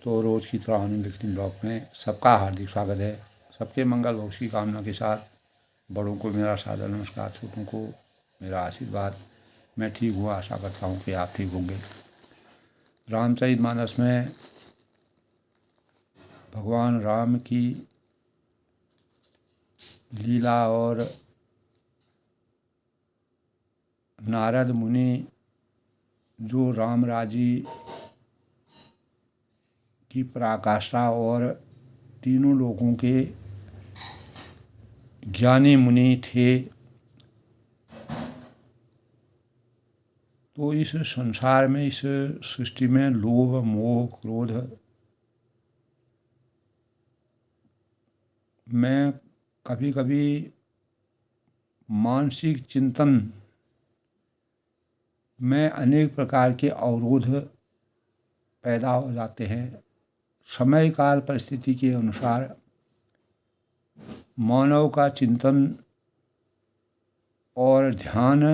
तो रोज़ की तरह लिखनी ब्लॉग में सबका हार्दिक स्वागत है। सबके मंगल भविष्य की कामना के साथ बड़ों को मेरा सादर नमस्कार, छोटों को मेरा आशीर्वाद। मैं ठीक हुआ, आशा करता हूँ कि आप ठीक होंगे। रामचरितमानस में भगवान राम की लीला और नारद मुनि जो रामराजी की पराकाष्ठा और तीनों लोगों के ज्ञानी मुनि थे, तो इस संसार में, इस सृष्टि में लोभ, मोह, क्रोध में कभी कभी मानसिक चिंतन में अनेक प्रकार के अवरोध पैदा हो जाते हैं। समय काल परिस्थिति के अनुसार मानव का चिंतन और ध्यान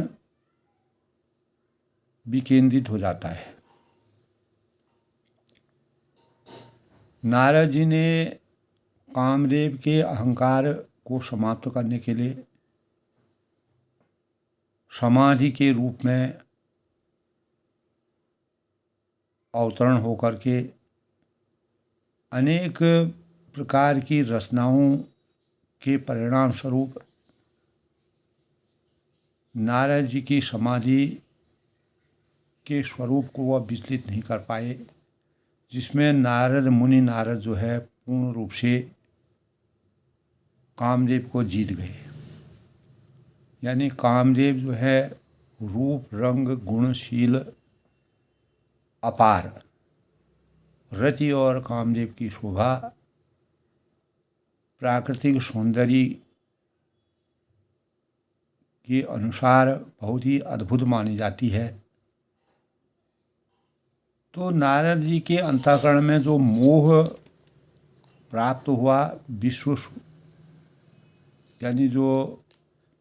विकेंद्रित हो जाता है। नारद जी ने कामदेव के अहंकार को समाप्त करने के लिए समाधि के रूप में अवतरण होकर के अनेक प्रकार की रचनाओं के परिणाम स्वरूप नारद जी की समाधि के स्वरूप को वह विचलित नहीं कर पाए, जिसमें नारद मुनि नारद जो है पूर्ण रूप से कामदेव को जीत गए। यानी कामदेव जो है रूप, रंग, गुणशील, अपार, रति और कामदेव की शोभा प्राकृतिक सौंदर्य के अनुसार बहुत ही अद्भुत मानी जाती है। तो नारद जी के अंतःकरण में जो मोह प्राप्त हुआ, यानी जो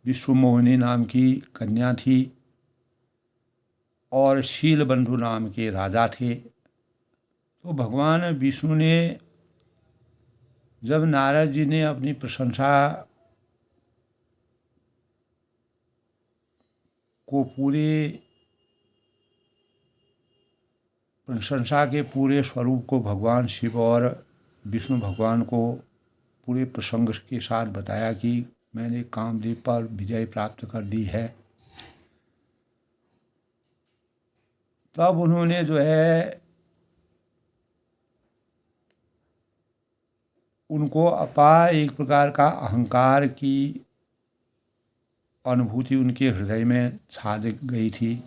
विश्वमोहिनी नाम की कन्या थी और शीलबंधु नाम के राजा थे, तो भगवान विष्णु ने जब नारद जी ने अपनी प्रशंसा के पूरे स्वरूप को भगवान शिव और विष्णु भगवान को पूरे प्रसंग के साथ बताया कि मैंने कामदेव पर विजय प्राप्त कर दी है, तब उन्होंने जो है उनको अपार एक प्रकार का अहंकार की अनुभूति उनके हृदय में छा गई थी,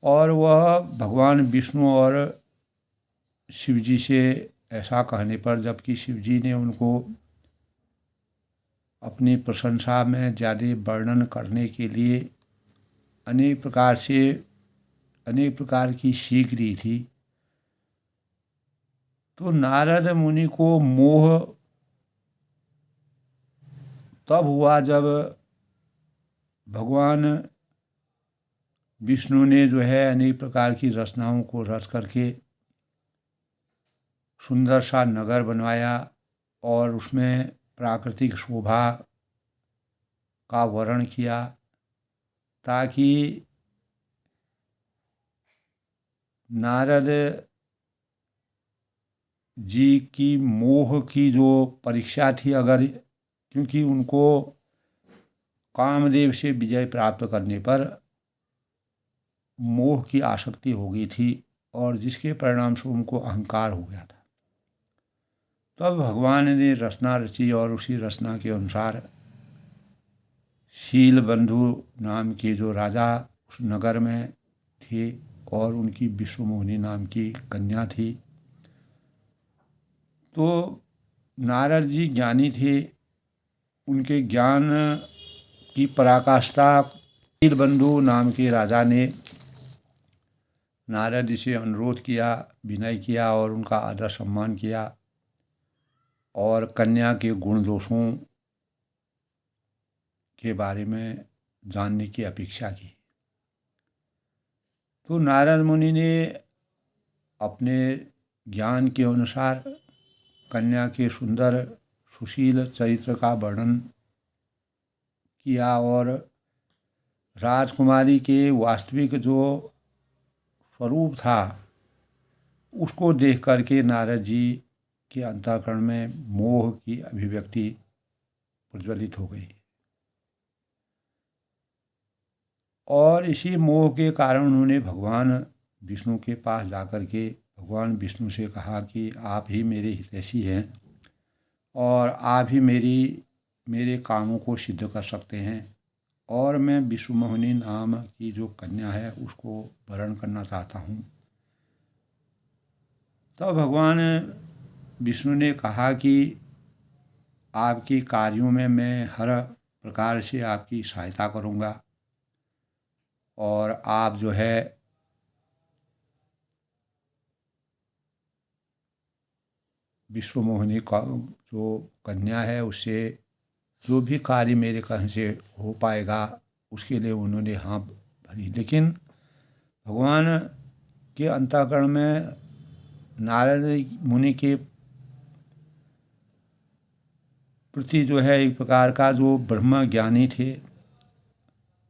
और वह भगवान विष्णु और शिव जी से ऐसा कहने पर, जबकि शिव जी ने उनको अपनी प्रशंसा में ज़्यादा वर्णन करने के लिए अनेक प्रकार की सीख दी थी, तो नारद मुनि को मोह तब हुआ जब भगवान विष्णु ने जो है अनेक प्रकार की रचनाओं को रच करके सुंदर सा नगर बनवाया और उसमें प्राकृतिक शोभा का वर्णन किया, ताकि नारद जी की मोह की जो परीक्षा थी, अगर क्योंकि उनको कामदेव से विजय प्राप्त करने पर मोह की आसक्ति हो गई थी और जिसके परिणाम से उनको अहंकार हो गया था। तब भगवान ने रचना रची और उसी रचना के अनुसार शीलबंधु नाम के जो राजा उस नगर में थे और उनकी विश्वमोहिनी नाम की कन्या थी, तो नारद जी ज्ञानी थे, उनके ज्ञान की पराकाष्ठा शीलबंधु नाम के राजा ने नारद जी से अनुरोध किया, विनय किया और उनका आदर सम्मान किया और कन्या के गुण दोषों के बारे में जानने की अपेक्षा की। तो नारद मुनि ने अपने ज्ञान के अनुसार कन्या के सुंदर सुशील चरित्र का वर्णन किया और राजकुमारी के वास्तविक जो स्वरूप था उसको देख करके नारद जी के अंतःकरण में मोह की अभिव्यक्ति प्रज्वलित हो गई और इसी मोह के कारण उन्होंने भगवान विष्णु के पास जाकर के भगवान विष्णु से कहा कि आप ही मेरे हितैषी हैं और आप ही मेरे कामों को सिद्ध कर सकते हैं और मैं विश्वमोहिनी नाम की जो कन्या है उसको वरण करना चाहता हूँ। तो भगवान विष्णु ने कहा कि आपके कार्यों में मैं हर प्रकार से आपकी सहायता करूँगा और आप जो है विश्वमोहिनी का जो कन्या है उससे जो भी कार्य मेरे कहने से हो पाएगा उसके लिए उन्होंने हाँ भरी। लेकिन भगवान के अंतःकरण में नारद मुनि के प्रति जो है एक प्रकार का जो ब्रह्म ज्ञानी थे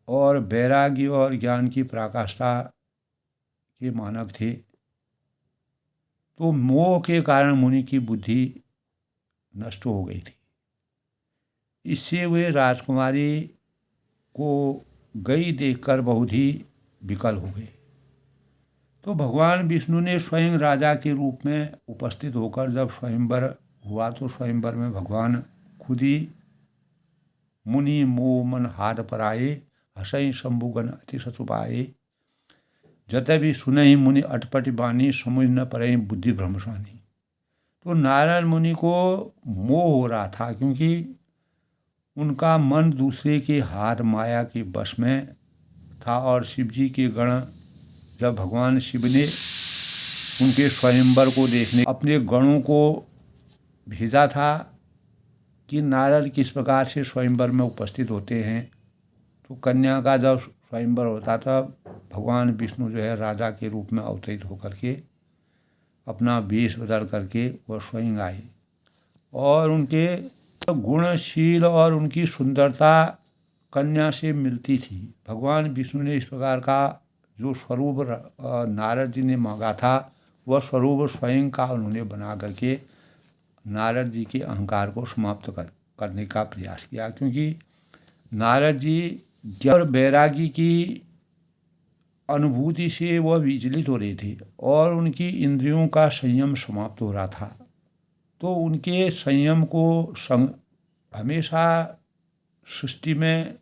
और वैराग्य और ज्ञान की पराकाष्ठा के मानक थे, तो मोह के कारण मुनि की बुद्धि नष्ट हो गई थी। इससे वे राजकुमारी को गई देखकर बहुत ही विकल हो गए। तो भगवान विष्णु ने स्वयं राजा के रूप में उपस्थित होकर जब स्वयंवर हुआ तो स्वयंवर में भगवान खुद ही मुनि मोह मन हाथ पर आए, हसई शंभुगन अति सचुपाए, जतै भी सुनहि मुनि अटपट बानी, समझ न पड़े बुद्धि भ्रमसानी। तो नारायण मुनि को मोह हो रहा था क्योंकि उनका मन दूसरे के हाथ माया के वश में था और शिव जी के गण जब भगवान शिव ने उनके स्वयंवर को देखने अपने गणों को भेजा था कि नारद किस प्रकार से स्वयंवर में उपस्थित होते हैं, तो कन्या का जब स्वयंवर होता था भगवान विष्णु जो है राजा के रूप में अवतरित होकर के अपना वेश बदल करके वह स्वयं आए और उनके गुणशील और उनकी सुंदरता कन्या से मिलती थी। भगवान विष्णु ने इस प्रकार का जो स्वरूप नारद जी ने मांगा था वह स्वरूप स्वयं का उन्होंने बना करके नारद जी के अहंकार को समाप्त करने का प्रयास किया, क्योंकि नारद जी ज्ञान और वैरागी की अनुभूति से वह विचलित हो रहे थे और उनकी इंद्रियों का संयम समाप्त हो रहा था। तो उनके संयम को हमेशा सृष्टि में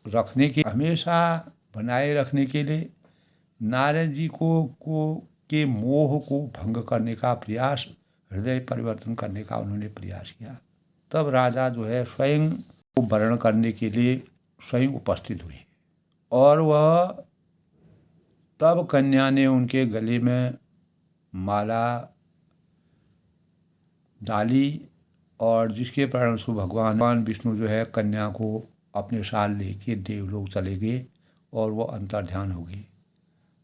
रखने के हमेशा बनाए रखने के लिए नारद जी के मोह को भंग करने का प्रयास, हृदय परिवर्तन करने का उन्होंने प्रयास किया। तब राजा जो है स्वयं को वर्ण करने के लिए स्वयं उपस्थित हुए और वह तब कन्या ने उनके गले में माला डाली और जिसके परिणामस्वरूप भगवान विष्णु जो है कन्या को अपने साथ लेके देवलोक चले गए और वो अंतर्ध्यान हो गई।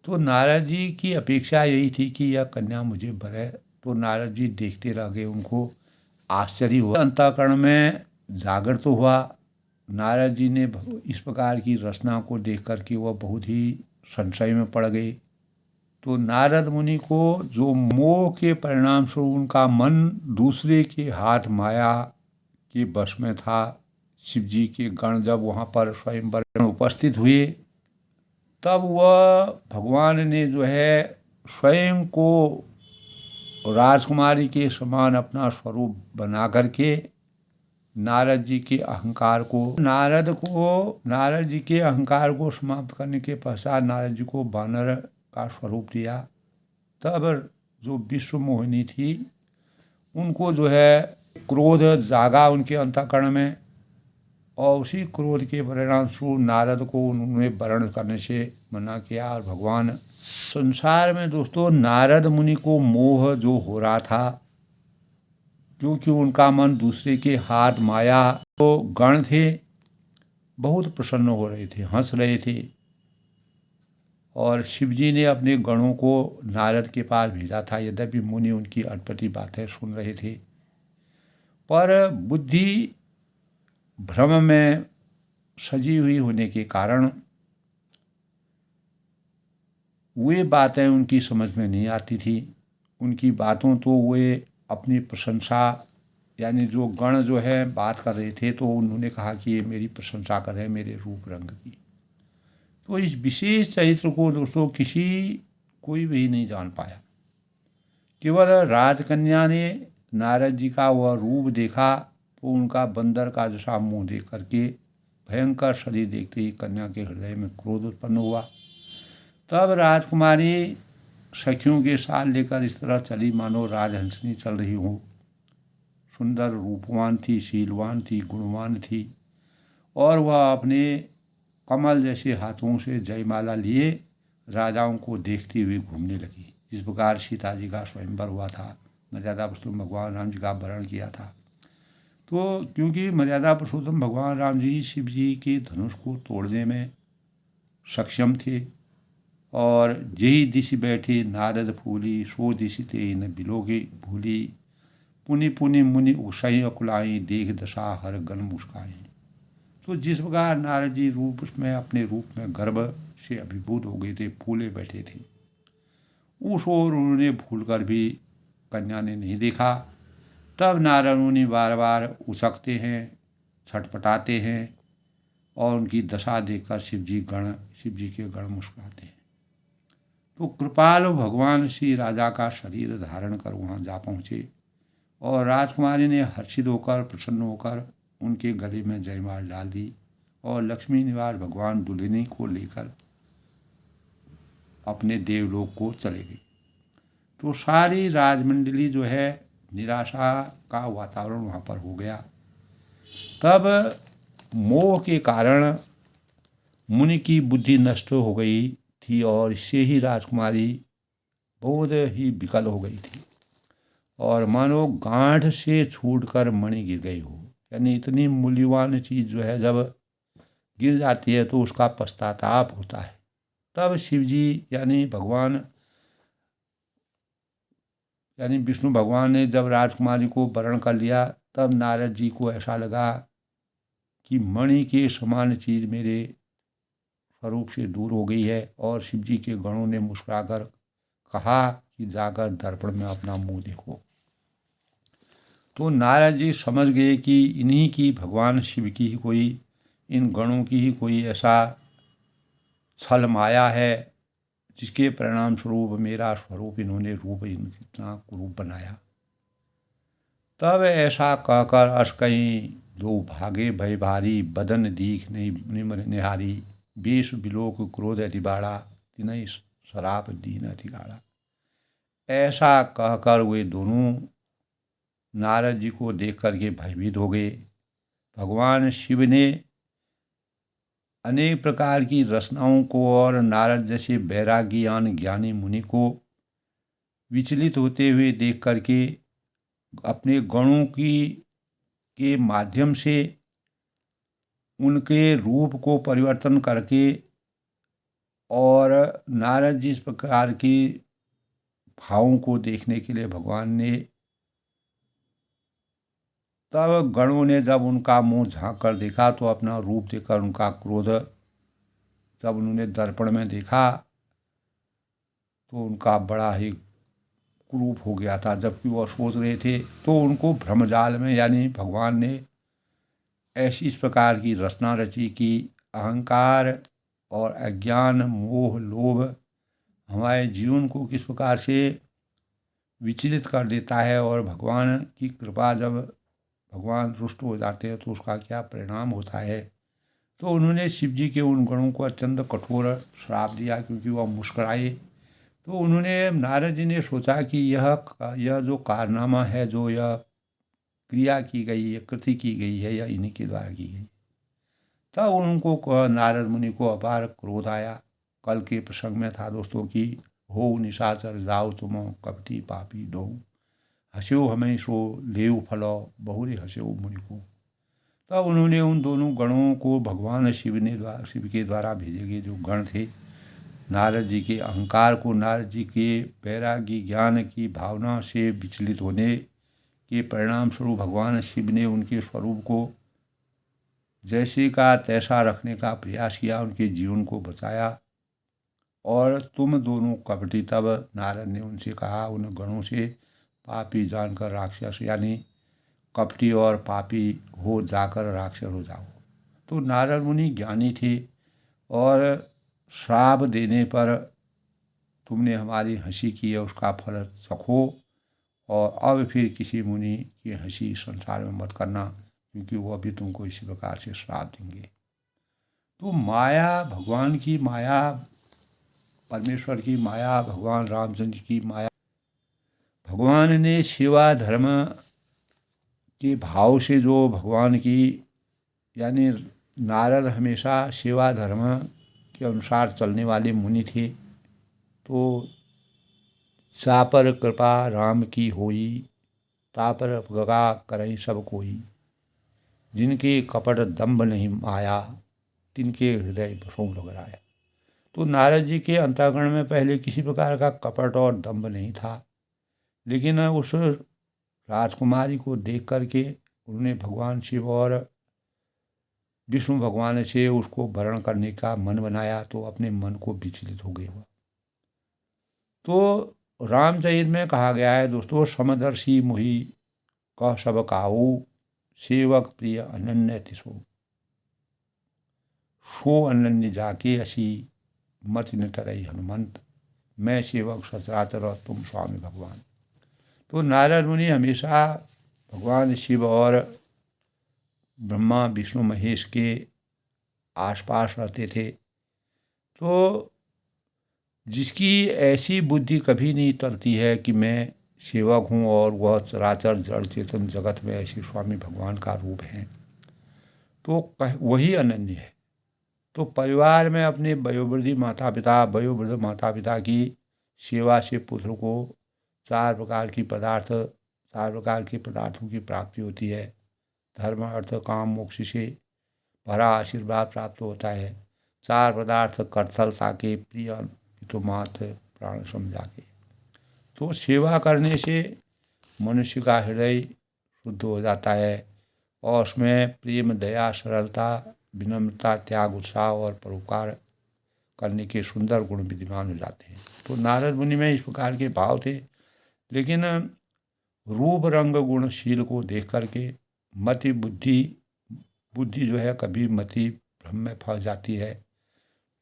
तो नारद जी की अपेक्षा यही थी कि यह कन्या मुझे वरे, तो नारद जी देखते रह गए, उनको आश्चर्य हुआ, अंतःकरण में जागृत तो हुआ। नारद जी ने इस प्रकार की रचना को देख कर के वह बहुत ही संशय में पड़ गए। तो नारद मुनि को जो मोह के परिणाम से उनका मन दूसरे के हाथ माया के वश में था, शिव जी के गण जब वहाँ पर स्वयंवर में उपस्थित हुए तब वह भगवान ने जो है स्वयं को राजकुमारी के समान अपना स्वरूप बना करके नारद जी के अहंकार को नारद जी के अहंकार को समाप्त करने के पश्चात नारद जी को वानर का स्वरूप दिया। तब जो विश्व मोहिनी थी उनको जो है क्रोध जागा उनके अंतःकरण में और उसी क्रोध के परिणाम स्वरूप नारद को उन्होंने वर्ण करने से मना किया। और भगवान संसार में दोस्तों नारद मुनि को मोह जो हो रहा था क्योंकि उनका मन दूसरे के हाथ माया, तो गण थे बहुत प्रसन्न हो रहे थे, हंस रहे थे और शिवजी ने अपने गणों को नारद के पास भेजा था। यद्यपि मुनि उनकी अटपटी बातें सुन रहे थे, पर बुद्धि भ्रम में सजी हुई होने के कारण वे बातें उनकी समझ में नहीं आती थी। उनकी बातों तो वे अपनी प्रशंसा, यानी जो गण जो है बात कर रहे थे, तो उन्होंने कहा कि ये मेरी प्रशंसा कर रहे हैं मेरे रूप रंग की। तो इस विशेष चरित्र को दोस्तों कोई भी नहीं जान पाया। केवल राजकन्या ने नारद जी का वह रूप देखा तो उनका बंदर का जैसा मुंह देख करके भयंकर शरीर देखते ही कन्या के हृदय में क्रोध उत्पन्न हुआ। तब राजकुमारी सखियों के साथ लेकर इस तरह चली मानो राजहंसनी चल रही हो। सुंदर रूपवान थी, शीलवान थी, गुणवान थी, और वह अपने कमल जैसे हाथों से जयमाला लिए राजाओं को देखती हुई घूमने लगी। जिस प्रकार सीता जी का स्वयंवर हुआ था, मर्यादा पुरुषोत्तम भगवान राम जी का वरण किया था, तो क्योंकि मर्यादा पुरुषोत्तम भगवान राम जी शिव जी के धनुष को तोड़ने में सक्षम थे, और जेहि दिशि बैठे नारद फूली, सो दिशि ते न बिलोगे भूली, पुनि पुनि मुनि उकसई अकुलाई, देख दशा हर गण मुस्काई। तो जिस प्रकार नारद जी रूप में अपने रूप में गर्व से अभिभूत हो गए थे, फूले बैठे थे, उस ओर उन्होंने भूल कर भी कन्या ने नहीं देखा। तब नारद मुनि बार बार उचकते हैं, छटपटाते हैं, और उनकी दशा देखकर शिव जी के गण मुस्कुराते हैं। तो कृपालु भगवान श्री राजा का शरीर धारण कर वहाँ जा पहुँचे, और राजकुमारी ने हर्षित होकर प्रसन्न होकर उनके गले में जयमाल डाल दी, और लक्ष्मी निवास भगवान दुल्हनी को लेकर अपने देवलोक को चले गई। तो सारी राजमंडली जो है निराशा का वातावरण वहाँ पर हो गया। तब मोह के कारण मुनि की बुद्धि नष्ट हो गई थी, और इससे ही राजकुमारी बहुत ही विकल हो गई थी, और मानो गांठ से छूटकर मणि गिर गई हो। यानी इतनी मूल्यवान चीज़ जो है जब गिर जाती है तो उसका पश्चाताप होता है। तब शिवजी यानी विष्णु भगवान ने जब राजकुमारी को वरण कर लिया, तब नारद जी को ऐसा लगा कि मणि के समान चीज़ मेरे स्वरूप से दूर हो गई है, और शिव जी के गणों ने मुस्कुराकर कहा कि जाकर दर्पण में अपना मुंह देखो। तो नारद जी समझ गए कि इन्हीं की, भगवान शिव की ही कोई, इन गणों की ही कोई ऐसा छल माया है जिसके परिणाम स्वरूप मेरा स्वरूप इन्होंने रूप इतना कुरूप बनाया। तब ऐसा कहकर अस कहीं दो भागे भय भारी, बदन दीख नहीं निम्र निहारी, बेश बिलोक क्रोध अतिबाड़ा, तिनहि शराप दीन अतिगाड़ा। ऐसा कहकर वे दोनों नारद जी को देख करके भयभीत हो गए। भगवान शिव ने अनेक प्रकार की रचनाओं को और नारद जैसे वैराग्यवान ज्ञानी मुनि को विचलित होते हुए देख करके अपने गणों के माध्यम से उनके रूप को परिवर्तन करके, और नारद जी इस प्रकार की भावों को देखने के लिए भगवान ने, तब गणों ने जब उनका मुंह झांक कर देखा तो अपना रूप देखकर उनका क्रोध, जब उन्होंने दर्पण में देखा तो उनका बड़ा ही क्रूप हो गया था। जबकि वह सोच रहे थे तो उनको भ्रमजाल में, यानी भगवान ने ऐसी इस प्रकार की रचना रची कि अहंकार और अज्ञान, मोह, लोभ हमारे जीवन को किस प्रकार से विचलित कर देता है, और भगवान की कृपा, जब भगवान रुष्ट हो जाते हैं तो उसका क्या परिणाम होता है। तो उन्होंने शिव जी के उन गणों को अत्यंत कठोर श्राप दिया, क्योंकि वह मुस्कुराए। तो उन्होंने, नारद जी ने सोचा कि यह जो कारनामा है, जो यह क्रिया की गई है, कृति की गई है, यह इन्हीं के द्वारा की गई। तब उनको, नारद मुनि को अपार क्रोध आया। कल के प्रसंग में था दोस्तों कि हो निशाचर जाओ तुम कपटी पापी दो, हंस्यो हमें सो लेव फलो बहुरे हंस्यो मुनि को। तब उन्होंने उन दोनों गणों को भगवान शिव के द्वारा भेजे गए जो गण थे, नारद जी के अहंकार को, नारद जी के वैरागी ज्ञान की भावना से विचलित होने के परिणाम स्वरूप भगवान शिव ने उनके स्वरूप को जैसे का तैसा रखने का प्रयास किया, उनके जीवन को बचाया। और तुम दोनों कपटी, तब नारद ने उनसे कहा, उन गणों से, पापी जानकर राक्षस, यानी कपटी और पापी हो जाकर राक्षस हो जाओ। तो नारद मुनि ज्ञानी थे और श्राप देने पर तुमने हमारी हंसी की है, उसका फल चखो, और अब फिर किसी मुनि की हंसी संसार में मत करना, क्योंकि वो अभी तुमको इसी प्रकार से श्राप देंगे। तो माया, भगवान की माया, परमेश्वर की माया, भगवान रामचंद्र की माया, भगवान ने सेवा धर्म के भाव से जो भगवान की, यानी नारद हमेशा सेवा धर्म के अनुसार चलने वाले मुनि थे। तो सा पर कृपा राम की होई, ता पर गगा करई सब कोई, जिनके कपट दंभ नहीं माया, तिनके हृदय बसों लगराया। तो नारद जी के अंतःकरण में पहले किसी प्रकार का कपट और दंभ नहीं था, लेकिन उस राजकुमारी को देख करके उन्होंने भगवान शिव और विष्णु भगवान से उसको वरण करने का मन बनाया, तो अपने मन को विचलित हो गए हुआ। तो रामचरित में कहा गया है दोस्तों, समदर्शी मुहि कह सब काऊ, सेवक प्रिय अनन्य तिसो, सो अनन्य जाके असी, मत न तरई हनुमंत, मैं सेवक सचराचर और तुम स्वामी भगवान। तो नारद मुनि हमेशा भगवान शिव और ब्रह्मा विष्णु महेश के आसपास रहते थे। तो जिसकी ऐसी बुद्धि कभी नहीं टलती है कि मैं सेवक हूँ और वह चराचर जड़ चेतन जगत में ऐसे स्वामी भगवान का रूप है, तो वही अनन्य है। तो परिवार में अपने वयोवृद्ध माता पिता की सेवा से पुत्र को चार प्रकार के पदार्थों की प्राप्ति होती है। धर्म अर्थ काम मोक्ष से भरा आशीर्वाद प्राप्त होता है। चार पदार्थ करथलता के प्रिय पितुमात प्राण समझा के। तो सेवा करने से मनुष्य का हृदय शुद्ध हो जाता है और उसमें प्रेम, दया, सरलता, विनम्रता, त्याग, उत्साह और परोपकार करने के सुंदर गुण विद्यमान हो जाते हैं। तो नारद मुनि में इस प्रकार के भाव थे, लेकिन रूप रंग गुण शील को देख करके बुद्धि जो है कभी मति भ्रम में फंस जाती है।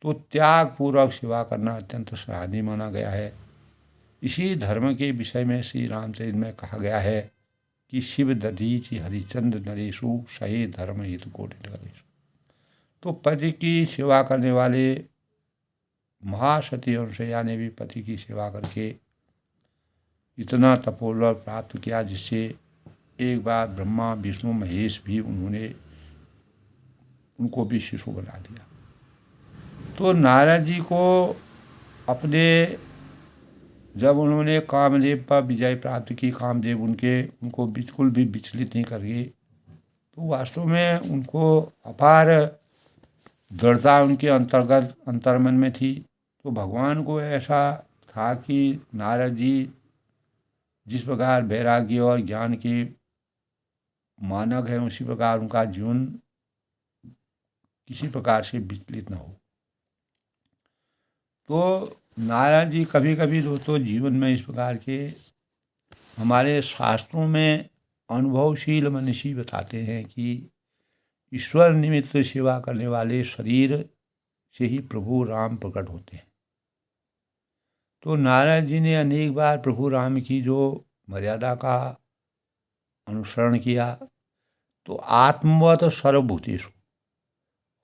तो त्याग पूर्वक सेवा करना अत्यंत सराहनीय माना गया है। इसी धर्म के विषय में श्री रामचरित में कहा गया है कि शिव दधीचि हरिचंद्र नरेशु, सहे धर्म हित कोटि नरेशु। तो पति की सेवा करने वाले महासती अनुसैया ने भी पति की सेवा करके इतना तपोबल प्राप्त किया, जिससे एक बार ब्रह्मा विष्णु महेश भी उनको भी शिशु बना दिया। तो नारद जी को जब उन्होंने कामदेव पर विजय प्राप्त की, कामदेव उनको बिल्कुल भी विचलित नहीं कर गए, तो वास्तव में उनको अपार दृढ़ता उनके अंतर्मन में थी। तो भगवान को ऐसा था कि नारद जी जिस प्रकार वैराग्य और ज्ञान के मानक है, उसी प्रकार उनका जीवन किसी प्रकार से विचलित न हो। तो नारद जी कभी कभी दोस्तों जीवन में इस प्रकार के हमारे शास्त्रों में अनुभवशील मनीषी बताते हैं कि ईश्वर निमित्त सेवा करने वाले शरीर से ही प्रभु राम प्रकट होते हैं। तो नारद जी ने अनेक बार प्रभु राम की जो मर्यादा का अनुसरण किया, तो आत्मवत सर्वभूतेषु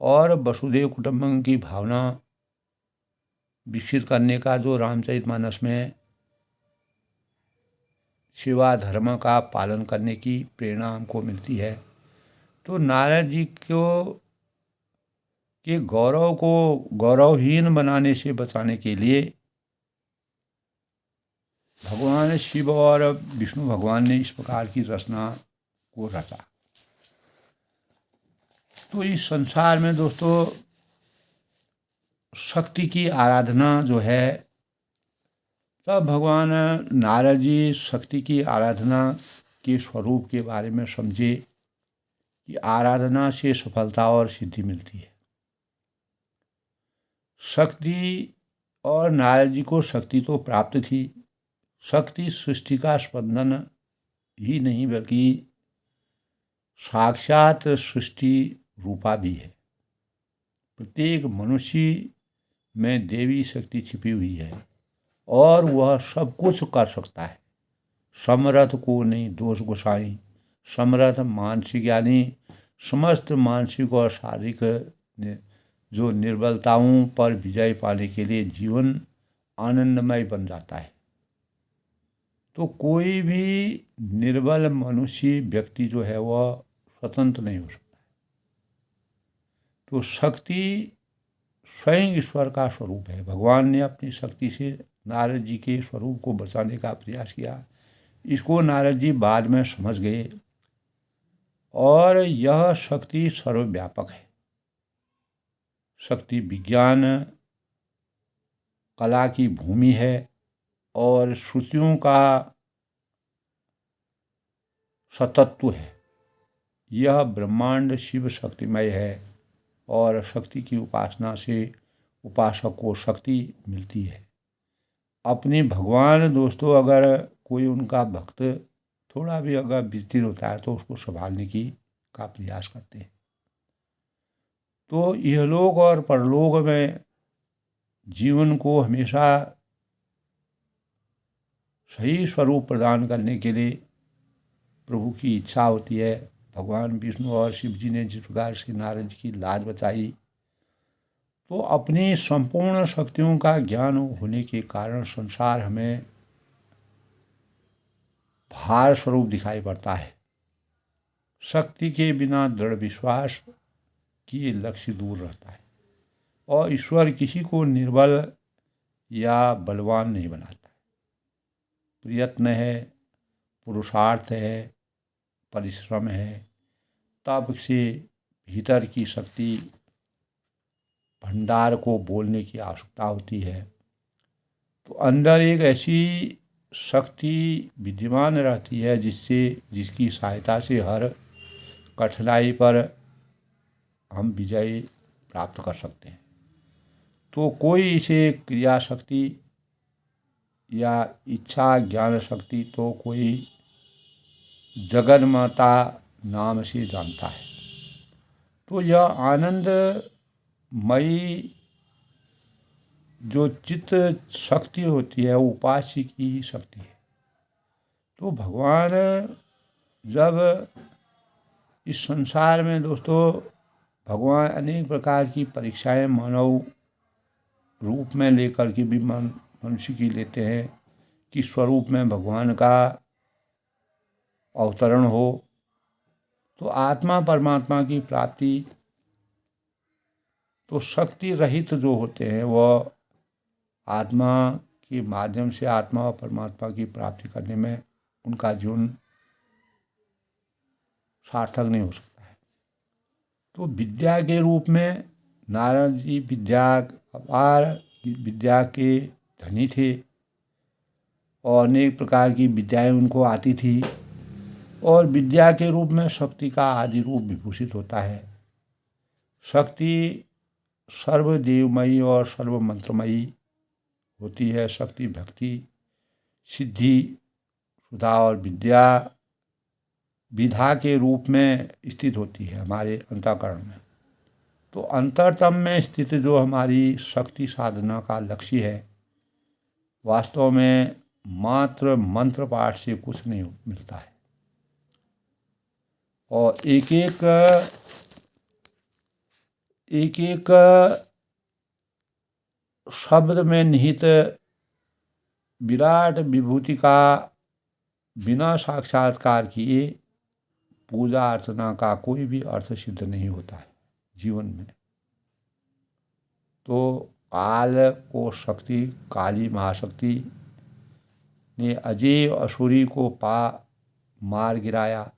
और वसुदेव कुटुंबकम की भावना विकसित करने का जो रामचरितमानस में सेवा धर्म का पालन करने की प्रेरणा हमको मिलती है। तो नारद जी के गौरव को गौरवहीन बनाने से बचाने के लिए भगवान शिव और विष्णु भगवान ने इस प्रकार की रचना को रचा। तो इस संसार में दोस्तों शक्ति की आराधना जो है, तब भगवान नारद जी शक्ति की आराधना के स्वरूप के बारे में समझे कि आराधना से सफलता और सिद्धि मिलती है। शक्ति और नारद जी को शक्ति तो प्राप्त थी। शक्ति सृष्टि का स्पंदन ही नहीं बल्कि साक्षात सृष्टि रूपा भी है। प्रत्येक मनुष्य में देवी शक्ति छिपी हुई है और वह सब कुछ कर सकता है। समर्थ को नहीं दोष गोसाई, समर्थ मानसिक यानी समस्त मानसिक और शारीरिक जो निर्बलताओं पर विजय पाने के लिए जीवन आनंदमय बन जाता है। तो कोई भी निर्बल मनुष्य व्यक्ति जो है वह स्वतंत्र नहीं हो सकता। तो शक्ति स्वयं ईश्वर का स्वरूप है। भगवान ने अपनी शक्ति से नारद जी के स्वरूप को बचाने का प्रयास किया। इसको नारद जी बाद में समझ गए और यह शक्ति सर्वव्यापक है। शक्ति विज्ञान कला की भूमि है और श्रुतियों का सतत्व है। यह ब्रह्मांड शिव शक्तिमय है और शक्ति की उपासना से उपासक को शक्ति मिलती है। अपने भगवान दोस्तों, अगर कोई उनका भक्त थोड़ा भी अगर विचलित होता है तो उसको संभालने की का प्रयास करते हैं। तो इहलोक और परलोक में जीवन को हमेशा सही स्वरूप प्रदान करने के लिए प्रभु की इच्छा होती है। भगवान विष्णु और शिव जी ने जिस प्रकार से नारद जी की लाज बचाई, तो अपनी संपूर्ण शक्तियों का ज्ञान होने के कारण संसार हमें भार स्वरूप दिखाई पड़ता है। शक्ति के बिना दृढ़ विश्वास की लक्ष्य दूर रहता है और ईश्वर किसी को निर्बल या बलवान नहीं बनाता। प्रयत्न है, पुरुषार्थ है, परिश्रम है, तब से भीतर की शक्ति भंडार को बोलने की आवश्यकता होती है। तो अंदर एक ऐसी शक्ति विद्यमान रहती है जिसकी सहायता से हर कठिनाई पर हम विजय प्राप्त कर सकते हैं। तो कोई इसे क्रिया शक्ति या इच्छा ज्ञान शक्ति तो कोई जगन माता नाम से जानता है। तो यह आनंदमयी जो चित्त शक्ति होती है वो उपास्य की शक्ति है। तो भगवान जब इस संसार में दोस्तों, भगवान अनेक प्रकार की परीक्षाएं मानव रूप में लेकर के भी मनुष्य की लेते हैं कि स्वरूप में भगवान का अवतरण हो। तो आत्मा परमात्मा की प्राप्ति, तो शक्ति रहित जो होते हैं वह आत्मा के माध्यम से आत्मा और परमात्मा की प्राप्ति करने में उनका जीवन सार्थक नहीं हो सकता है। तो विद्या के रूप में नारद जी अपार विद्या के धनी थे और अनेक प्रकार की विद्याएं उनको आती थी और विद्या के रूप में शक्ति का आदि रूप विभूषित होता है। शक्ति सर्वदेवमयी और सर्वमंत्रमयी होती है। शक्ति भक्ति सिद्धि सुधा और विधा के रूप में स्थित होती है हमारे अंतःकरण में। तो अंतरतम में स्थित जो हमारी शक्ति साधना का लक्ष्य है, वास्तव में मात्र मंत्र पाठ से कुछ नहीं मिलता है और एक एक शब्द में निहित विराट विभूति का बिना साक्षात्कार किए पूजा अर्चना का कोई भी अर्थ सिद्ध नहीं होता है जीवन में। तो काल को शक्ति, काली महाशक्ति ने अजय असुरी को मार गिराया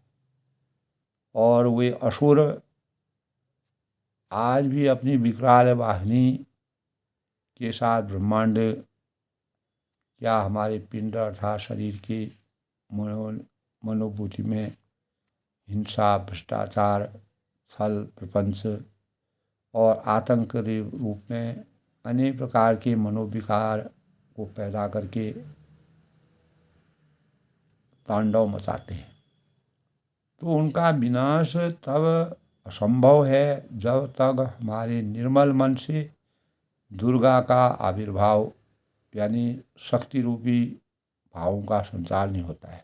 और वे असुर आज भी अपनी विकराल वाहिनी के साथ ब्रह्मांड क्या हमारे पिंड अर्थात शरीर के मनोबुद्धि में हिंसा, भ्रष्टाचार, छल, प्रपंच और आतंक के रूप में अनेक प्रकार के मनोविकार को पैदा करके तांडव मचाते हैं। तो उनका विनाश तब असंभव है जब तक हमारे निर्मल मन से दुर्गा का आविर्भाव यानी शक्ति रूपी भावों का संचार नहीं होता है।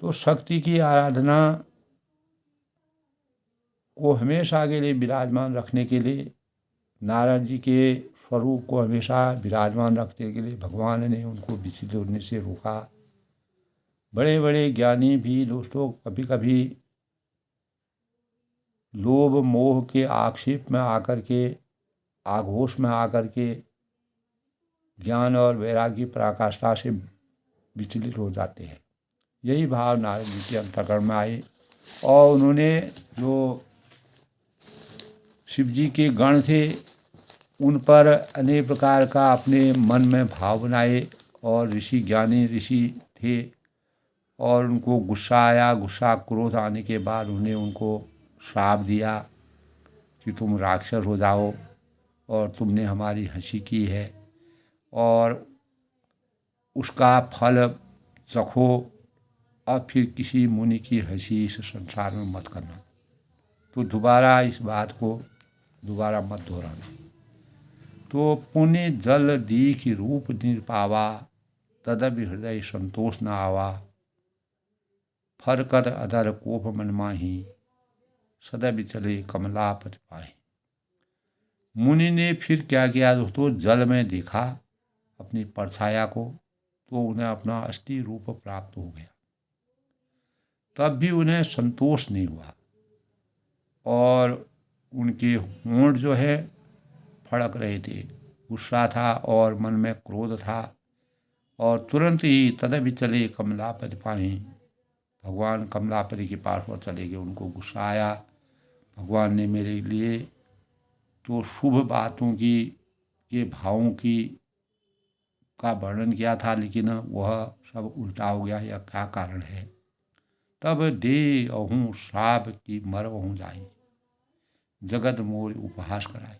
तो शक्ति की आराधना को हमेशा के लिए विराजमान रखने के लिए, नारायण जी के स्वरूप को हमेशा विराजमान रखने के लिए भगवान ने उनको विचलित होने से रोका। बड़े बड़े ज्ञानी भी दोस्तों कभी कभी लोभ मोह के आक्षेप में आकर के, आघोष में आकर के ज्ञान और वैराग्य पराकाष्ठा से विचलित हो जाते हैं। यही भाव नारद जी के अंतःकरण में आए और उन्होंने जो शिव जी के गण थे उन पर अनेक प्रकार का अपने मन में भाव बनाए और ऋषि, ज्ञानी ऋषि थे और उनको गुस्सा आया। गुस्सा क्रोध आने के बाद उन्होंने उनको श्राप दिया कि तुम राक्षस हो जाओ और तुमने हमारी हंसी की है और उसका फल चखो, अब फिर किसी मुनि की हंसी इस संसार में मत करना। तो दोबारा इस बात को दोबारा मत दोहराना। तो पुण्य जल दीख रूप निरपावा, तदपि हृदय संतोष न आवा। फरकत अधर कोप मन माही, सदैव चले कमलापति पाही। मुनि ने फिर क्या किया दोस्तों, जल में देखा अपनी परछाया को तो उन्हें अपना असली रूप प्राप्त हो गया। तब भी उन्हें संतोष नहीं हुआ और उनके होंठ जो है फड़क रहे थे। गुस्सा था और मन में क्रोध था और तुरंत ही तदपि चले कमलापति पाही, भगवान कमलापति के पास वो चले गए। उनको गुस्सा आया, भगवान ने मेरे लिए तो शुभ बातों की के भावों की का वर्णन किया था, लेकिन वह सब उल्टा हो गया। यह क्या कारण है? तब दे अहूँ श्राप की मरवहूँ जाई, जगत मोर उपहास कराए।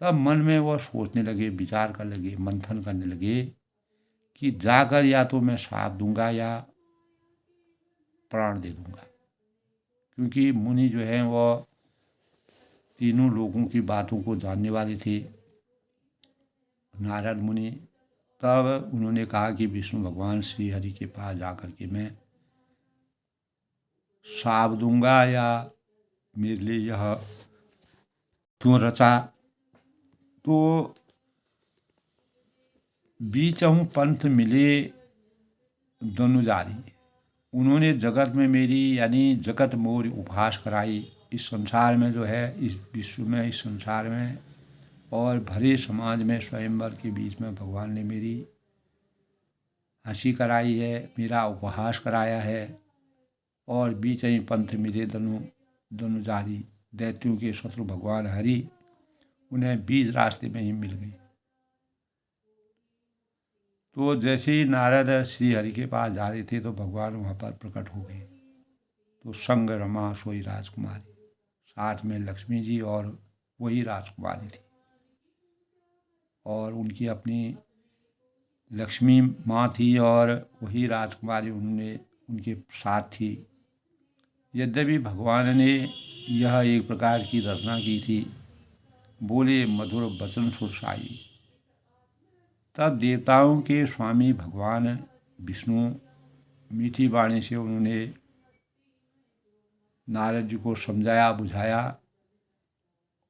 तब मन में वह सोचने लगे, विचार करने लगे, मंथन करने लगे कि जाकर या तो मैं श्राप दूंगा या प्राण दे दूंगा। क्योंकि मुनि जो है वह तीनों लोगों की बातों को जानने वाले थे, नारद मुनि। तब उन्होंने कहा कि विष्णु भगवान श्री हरि के पास जाकर के मैं श्राप दूंगा या मेरे लिए यह क्यों रचा। तो बीचहूँ पंथ मिले दनुजारी, उन्होंने जगत में मेरी यानी जगत मोर उपहास कराई। इस संसार में जो है, इस विश्व में, इस संसार में और भरे समाज में स्वयंवर के बीच में भगवान ने मेरी हंसी कराई है, मेरा उपहास कराया है। और बीच ही पंथ मिले दनुजारी, दैत्यों के शत्रु भगवान हरि उन्हें बीच रास्ते में ही मिल गई। तो जैसे ही नारद श्री हरि के पास जा रहे थे तो भगवान वहाँ पर प्रकट हो गए। तो संग रमा सोई राजकुमारी, साथ में लक्ष्मी जी और वही राजकुमारी थी और उनकी अपनी लक्ष्मी माँ थी और वही राजकुमारी उनके साथ थी। यद्यपि भगवान ने यह एक प्रकार की रचना की थी, बोले मधुर वचन सुरसाई। तब देवताओं के स्वामी भगवान विष्णु मीठी वाणी से उन्होंने नारद जी को समझाया बुझाया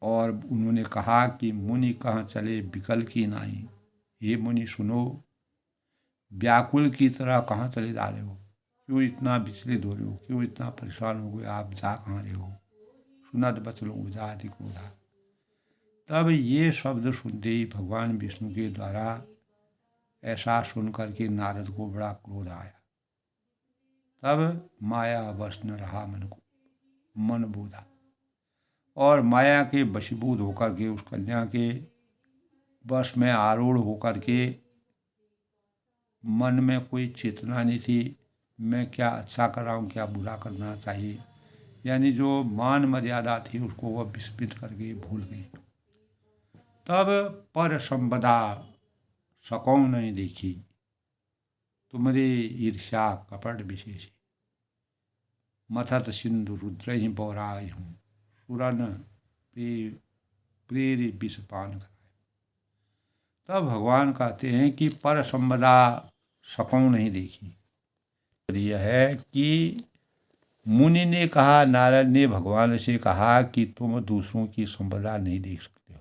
और उन्होंने कहा कि मुनि कहाँ चले विकल की नाई। हे मुनि सुनो, व्याकुल की तरह कहाँ चले जा रहे हो? क्यों इतना विचलित हो रहे हो? क्यों इतना परेशान हो गए? आप जा कहाँ रहे हो? सुनत बचलो जाति क्रोधा। तब ये शब्द सुनते ही भगवान विष्णु के द्वारा ऐसा सुन करके नारद को बड़ा क्रोध आया। तब माया वश न रहा मन बोधा और माया के वशीभूत होकर के उस कन्या के बस में आरूढ़ होकर के मन में कोई चेतना नहीं थी मैं क्या अच्छा कर रहा हूँ क्या बुरा करना चाहिए, यानी जो मान मर्यादा थी उसको वह विस्मृत करके भूल गई। तब पर संपदा सकौ नहीं देखी, तुमरे ईर्ष्या कपट विशेषी। मथत सिंधु रुद्र ही बौराय हूँ, सुरन प्रेरी विष पान कराए। तब भगवान कहते हैं कि पर संपदा सकौ नहीं देखी। यह है कि मुनि ने कहा, नारद ने भगवान से कहा कि तुम दूसरों की संपदा नहीं देख सकते हो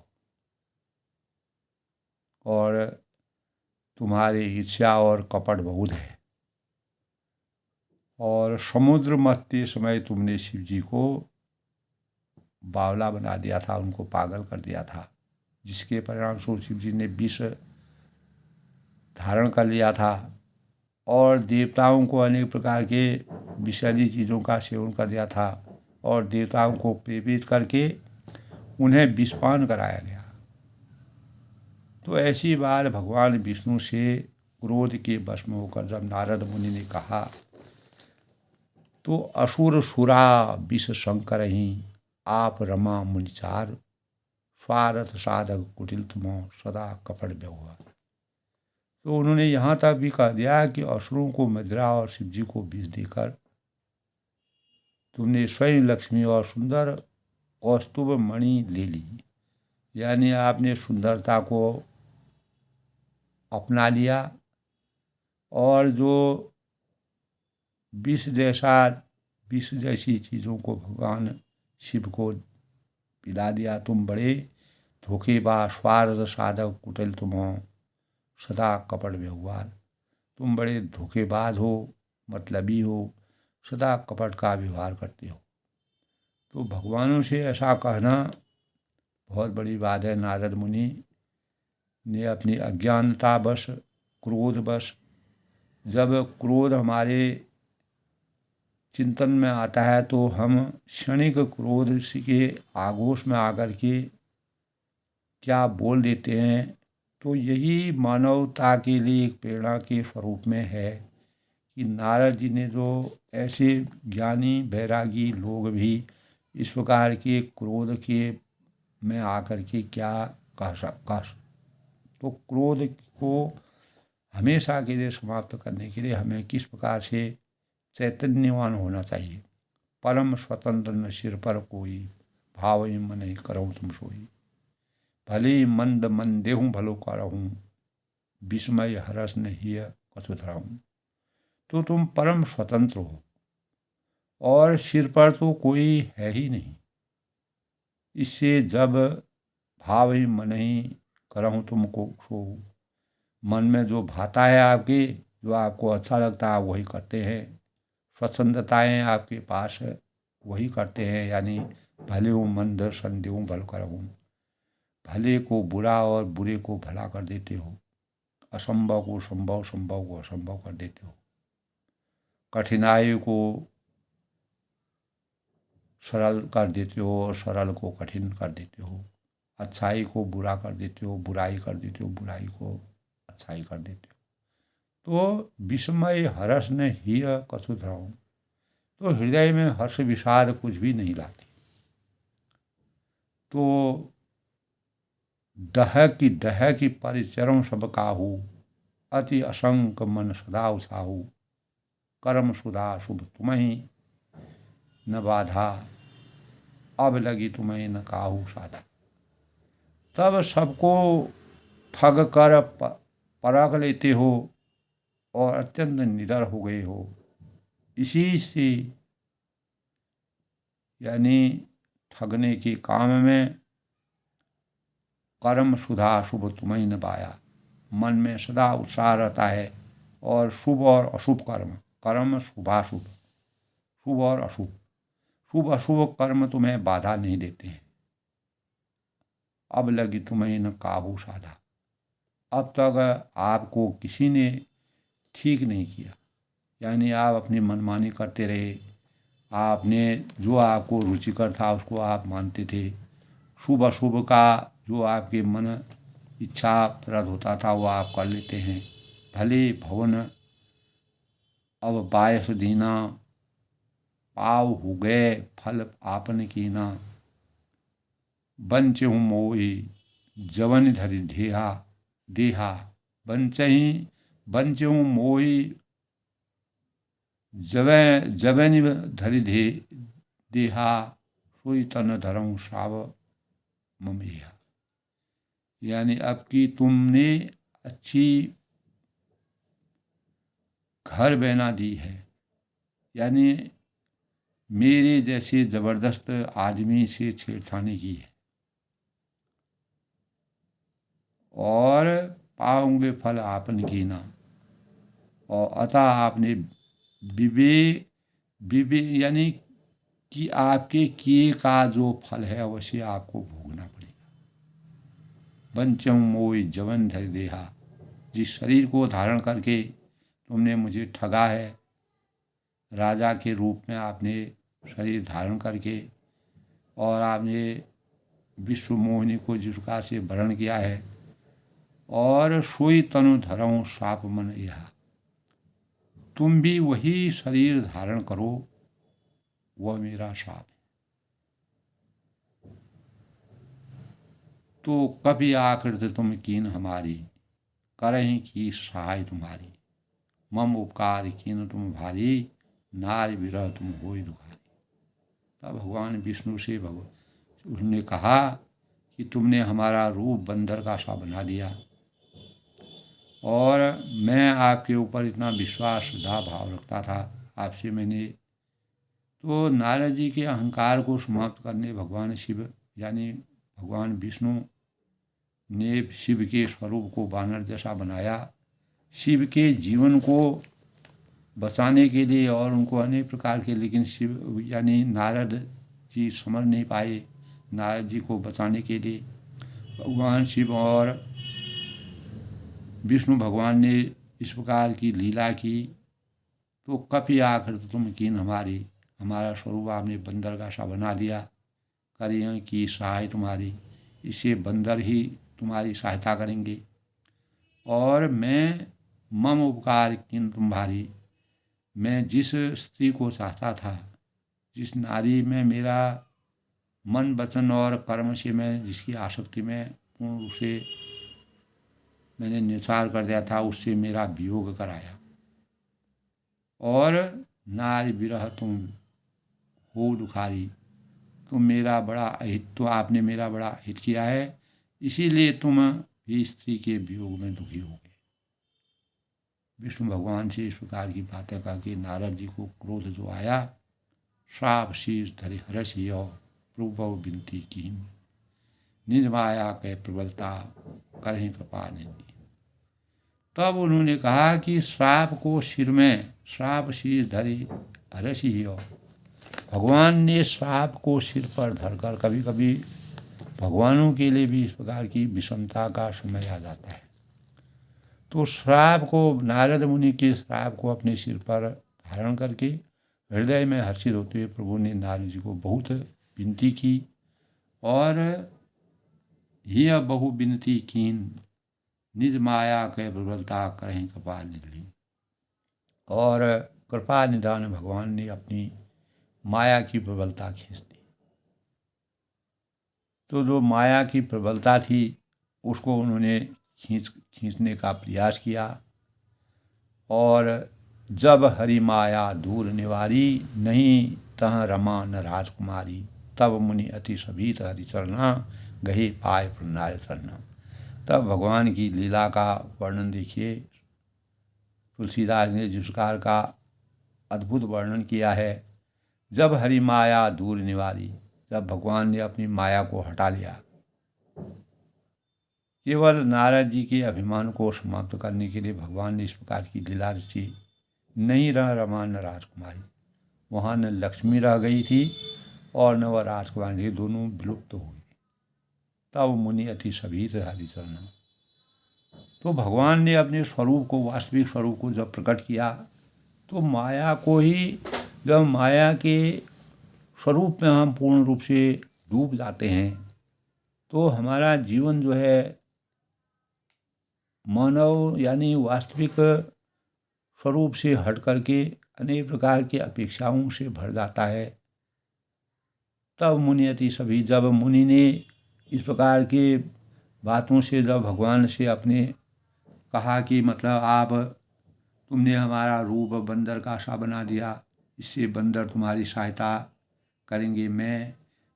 और तुम्हारे ईर्ष्या और कपट बहुत है, और समुद्र मथते समय तुमने शिव जी को बावला बना दिया था, उनको पागल कर दिया था, जिसके परिणाम स्वरूप शिव जी ने विष धारण कर लिया था और देवताओं को अनेक प्रकार के विषैली चीज़ों का सेवन कर दिया था और देवताओं को प्रेरित करके उन्हें विषपान कराया गया। तो ऐसी बात भगवान विष्णु से क्रोध के वश में होकर जब नारद मुनि ने कहा तो असुर सुरा विष शंकर ही आप रमा मुनिचार, स्वार्थ साधक कुटिल तुमो सदा कपट व्यवहार। तो उन्होंने यहाँ तक भी कह दिया कि असुरों को मदिरा और शिव जी को विष देकर तुमने स्वयं लक्ष्मी और सुंदर कौस्तुभ मणि ले ली, यानी आपने सुंदरता को अपना लिया और जो विष जैसी चीज़ों को भगवान शिव को पिला दिया। तुम बड़े धोखेबाज स्वार्थ साधक कुटिल तुम हो सदा कपट व्यवहार, तुम बड़े धोखेबाज हो, मतलबी हो, सदा कपट का व्यवहार करते हो। तो भगवानों से ऐसा कहना बहुत बड़ी बात है। नारद मुनि ने अपनी अज्ञानतावश क्रोधवश, जब क्रोध हमारे चिंतन में आता है तो हम क्षणिक क्रोध के आगोश में आकर के क्या बोल देते हैं, तो यही मानवता के लिए एक प्रेरणा के स्वरूप में है कि नारद जी ने जो ऐसे ज्ञानी वैरागी लोग भी इस प्रकार के क्रोध के में आकर के क्या कह तो क्रोध को हमेशा के लिए समाप्त करने के लिए हमें किस प्रकार से चैतन्यवान होना चाहिए। परम स्वतंत्र न सिर पर कोई, भाव मन ही करऊँ तुम सोई, भले मंद मन देहूँ भलो करहूँ, विस्मय हरस न हिय कछु धरहूँ। तो तुम परम स्वतंत्र हो और सिर पर तो कोई है ही नहीं। इससे जब भाव ही मन ही करहूँ तुमको सो, मन में जो भाता है आपके, जो आपको अच्छा लगता है वही करते हैं, स्वच्छंदताएँ आपके पास है वही करते हैं, यानी भले हूँ मंद संदेहूँ भल करहूँ, भले को बुरा और बुरे को भला कर देते हो, असंभव को संभव, संभव को असंभव कर देते हो, कठिनाई को सरल कर देते हो और सरल को कठिन कर देते हो, अच्छाई को बुरा कर देते हो, बुराई कर देते हो, बुराई को अच्छाई कर देते हो। तो विस्मय हर्ष ने ही कछु धराऊं, तो हृदय में हर्ष विषाद कुछ भी नहीं लाती। तो डह की परिचरण सब काहू, अति असंक मन सदा उत्साहू, कर्म सुधा शुभ तुम्हें न बाधा, अब लगी तुम्हें न काहू साधा। तब सबको ठग कर परख लेते हो और अत्यंत निडर हो गए हो, इसी से यानी ठगने के काम में कर्म सुधा शुभ तुम्हें न पाया, मन में सदा उत्साह रहता है और शुभ और अशुभ कर्म शुभाशुभ, शुभ और अशुभ, शुभ अशुभ कर्म तुम्हें बाधा नहीं देते हैं। अब लगी तुम्हें न काबू साधा, अब तक आपको किसी ने ठीक नहीं किया, यानी आप अपनी मनमानी करते रहे, आपने जो आपको रुचिकर था उसको आप मानते थे, शुभ अशुभ का जो आपके मन इच्छा प्रद होता था वो आप कर लेते हैं। भले भवन अब बायस दीना, पाव हो गए फल आपन कीना। बंचहु मोहि जवन धरि देहा देहा। बंचहु मोहि जवन धरि देहा। सोई तन धरऊँ श्राव ममेहा। यानी अब की तुमने अच्छी घर बना दी है, यानी मेरे जैसे जबरदस्त आदमी से छेड़खानी की है, और पाओगे फल आपन कीना। और अतः आपने विवेक यानी कि आपके किए का जो फल है अवश्य आपको भोगना पड़ेगा। बंचहु मोहि जवन धरि देहा। जिस शरीर को धारण करके तुमने मुझे ठगा है, राजा के रूप में आपने शरीर धारण करके, और आपने विश्व मोहिनी को जिसका से वर्ण किया है, और सोई तनु धरऊँ श्राप मन यहा। तुम भी वही शरीर धारण करो, वह मेरा श्राप है। तो कभी आकृत तुम कीन हमारी, करहीं की सहाय तुम्हारी। मम उपकार कीन तुम भारी, नारी विरह तुम होई दुखारी। तब भगवान विष्णु से उसने कहा कि तुमने हमारा रूप बंदर का सा बना दिया, और मैं आपके ऊपर इतना विश्वास श्रद्धा भाव रखता था, आपसे मैंने। तो नारद जी के अहंकार को समाप्त करने भगवान शिव यानी भगवान विष्णु ने शिव के स्वरूप को बानर जैसा बनाया। शिव के जीवन को बचाने के लिए और उनको अनेक प्रकार के, लेकिन शिव यानी नारद जी समझ नहीं पाए नारद जी को बचाने के लिए। भगवान शिव और विष्णु भगवान ने इस प्रकार की लीला की। तो कपि आखिर तुम कीन हमारी, हमारा स्वरूप आपने बंदर का सा बना दिया। करिए की सहाय तुम्हारी, इससे बंदर ही तुम्हारी सहायता करेंगे। और मैं मम उपकार कीन तुम भारी, मैं जिस स्त्री को चाहता था, जिस नारी में मेरा मन वचन और कर्म से मैं जिसकी आसक्ति में पूर्ण रूप से मैंने निसार कर दिया था, उससे मेरा वियोग कराया। और नारी विरह तुम हो दुखारी, तुम मेरा बड़ा अहित, तो आपने मेरा बड़ा हित किया है, इसीलिए तुम भी स्त्री के वियोग में दुखी हो गए। विष्णु भगवान से इस प्रकार की बातें करके नारद जी को क्रोध जो आया, श्राप शीर्ष धरि हरस यो प्रभु विनती की। निज माया के प्रबलता करहीं कृपा निधि। तब उन्होंने कहा कि श्राप को सिर में, श्राप शीर्ष धरि हरस यो। भगवान ने श्राप को सिर पर धरकर, कभी कभी भगवानों के लिए भी इस प्रकार की विषमता का समय आ जाता है, तो श्राप को, नारद मुनि के श्राप को अपने सिर पर धारण करके हृदय में हर्षित होते हुए प्रभु ने नारद जी को बहुत विनती की। और यह बहु विनती कीन, निज माया के प्रबलता करहीं कृपा निधि। और कृपा निधान भगवान ने अपनी माया की प्रबलता खींच दी। तो जो माया की प्रबलता थी उसको उन्होंने खींचने का प्रयास किया। और जब हरि माया दूर निवारी, नहीं तह रमा न राजकुमारी। तब मुनि अति सभीत हरिचरणा, गहे पाए प्रणाय शरणा। तब भगवान की लीला का वर्णन देखिए, तुलसीदास ने जिस प्रकार का अद्भुत वर्णन किया है। जब हरि माया दूर निवारी, जब भगवान ने अपनी माया को हटा लिया, केवल नारद जी के अभिमान को समाप्त करने के लिए भगवान ने इस प्रकार की लीला रची। नहीं रह रमा न राजकुमारी, वहाँ न लक्ष्मी रह गई थी और न वह राजकुमारी, ये दोनों विलुप्त हो गई। तब मुनि अति सभीत हरिचरण। तो भगवान ने अपने स्वरूप को, वास्तविक स्वरूप को जब प्रकट किया, तो माया को ही, जब माया के स्वरूप में हम पूर्ण रूप से डूब जाते हैं, तो हमारा जीवन जो है मानव यानी वास्तविक स्वरूप से हट करके अनेक प्रकार की अपेक्षाओं से भर जाता है। तब मुनि अति सभी, जब मुनि ने इस प्रकार के बातों से जब भगवान से अपने कहा कि मतलब आप तुमने हमारा रूप बंदर का सा बना दिया, इससे बंदर तुम्हारी सहायता करेंगे। मैं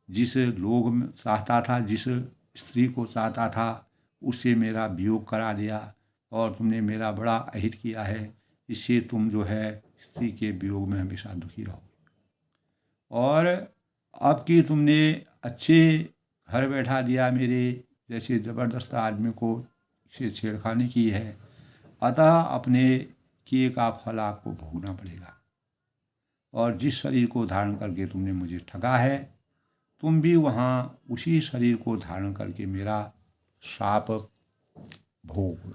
जिस लोग में चाहता था, जिस स्त्री को चाहता था, उससे मेरा वियोग करा दिया और तुमने मेरा बड़ा अहित किया है। इससे तुम जो है स्त्री के वियोग में हमेशा दुखी रहो। और अब कि तुमने अच्छे घर बैठा दिया मेरे जैसे ज़बरदस्त आदमी को से छेड़खानी की है, अतः अपने किए का फल आपको भोगना पड़ेगा। और जिस शरीर को धारण करके तुमने मुझे ठगा है, तुम भी वहाँ उसी शरीर को धारण करके मेरा श्राप भोग।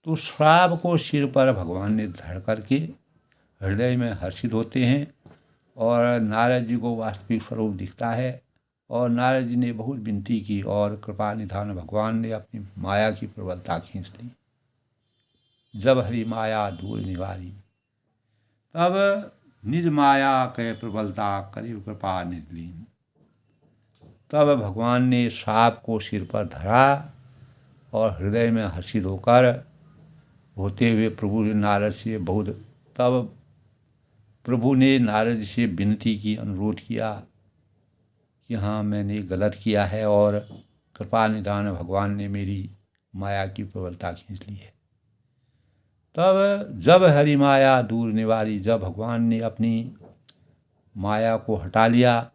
तो श्राप को सिर पर भगवान ने धर करके हृदय में हर्षित होते हैं और नारद जी को वास्तविक स्वरूप दिखता है। और नारद जी ने बहुत विनती की और कृपा निधान भगवान ने अपनी माया की प्रबलता खींच ली। जब हरि माया दूर निवारी, तब निज माया कै प्रबलता करीब कृपा निज लीन। तब भगवान ने सांप को सिर पर धरा और हृदय में हर्षित होते हुए प्रभु ने नारद से तब प्रभु ने नारद से विनती की, अनुरोध किया कि हाँ मैंने गलत किया है और कृपा निधान भगवान ने मेरी माया की प्रबलता खींच ली है। तब जब हरि माया दूर निवारी, जब भगवान ने अपनी माया को हटा लिया,